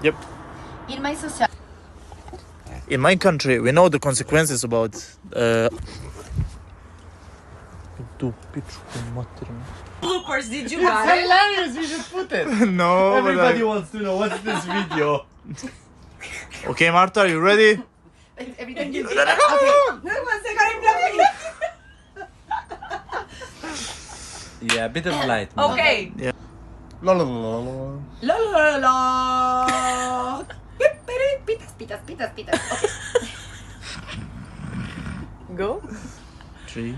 Yep. In my country, we know the consequences about. Bloopers, did you guys? It's hilarious, we should put it. No, Everybody wants to know what's this video. Okay, Marta, are you ready? Everything you did. Okay. One second, I'm blocking. Yeah, a bit of light. Okay. Yeah. La la la la. La la la la. Pitas, pitas, pitas, pitas. Okay. Go. 3.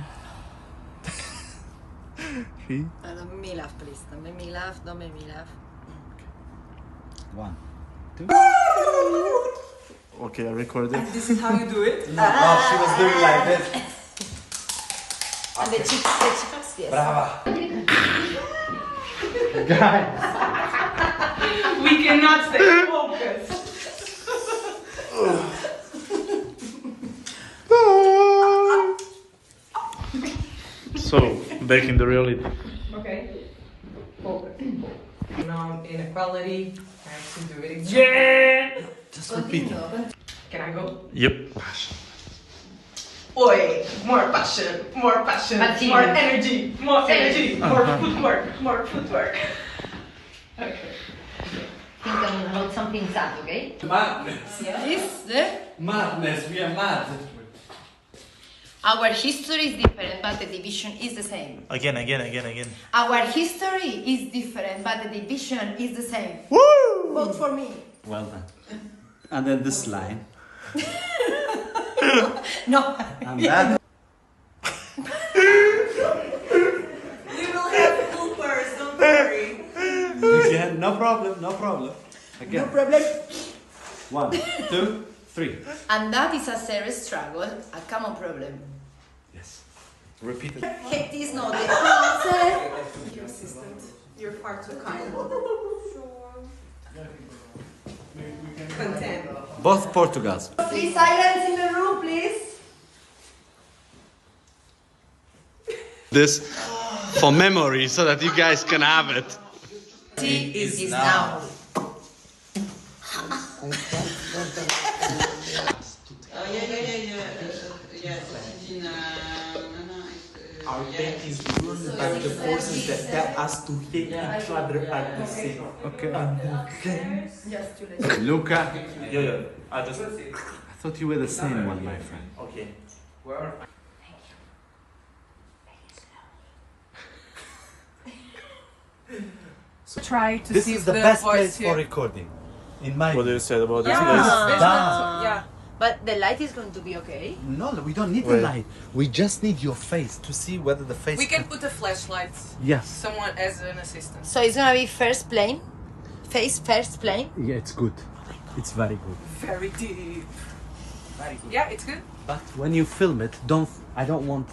3. Don't make me laugh, please. Don't make me laugh. Don't make me laugh. 1, 2. Okay, I recorded. And this is how you do it. Oh, she was doing like this. And the chicas, yes. Brava. Guys. We cannot stay focused. So, back in the reality. Okay. Focus. Now, inequality. I have to do it again. Just repeat. Can I go? Yep. Oi, more passion, more Continue. energy, more footwork, more footwork. Okay. Think about something sad, okay? Madness. This, Madness. We are mad. Our history is different, but the division is the same. Again. Our history is different, but the division is the same. Woo! vote for me. Well done. And then this line. No. And that. We will have bloopers, don't worry. Again, no problem. Again. No problem. 1, 2, 3. And that is a serious struggle, a common problem. Yes. Repeat it. It is not the answer. Your assistant, you're far too kind. Content. Both Portugals. Please silence in the room, please. This for memory so that you guys can have it. T is now. Our pain is ruled by the forces that tell us to hate each other at the same. Okay. Just to let you Luca. Yeah. I just. I thought you were the same one, my friend. Okay. Try to This see is the the best voice place for here. recording. In my What do you say about this Yeah, place? there's Done. yeah. But the light is going to be okay. No, we don't need Wait. the light. We just need your face to see whether the face. We can put a flashlight. Yes. Someone as an assistant. So it's gonna be first plane. Face first plane. Yeah, it's good. It's very good. Very deep. Yeah, it's good. But when you film it, I don't want